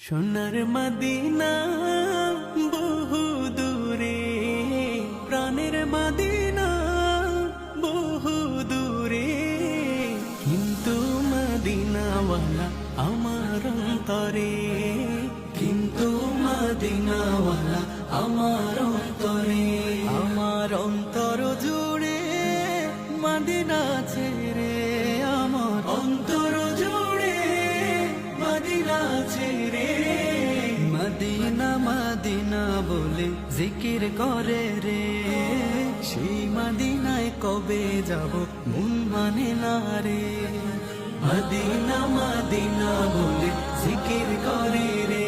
সোনার মদিনা বহু দূরে, প্রাণের মদিনা বহু দূরে, কিন্তু মদিনাওয়ালা আমার অন্তরে, কিন্তু মদিনাওয়ালা আমার অন্তরে, আমার অন্তর জুড়ে মদিনা ছেড়ে, আমার অন্তর জুড়ে মদিনা ছেড়ে। মদিনা মদিনা বলে জিকির করে রে, সেই মদিনায় কবে যাব মন মানে না রে। মদিনা মদিনা বলে জিকির করে রে,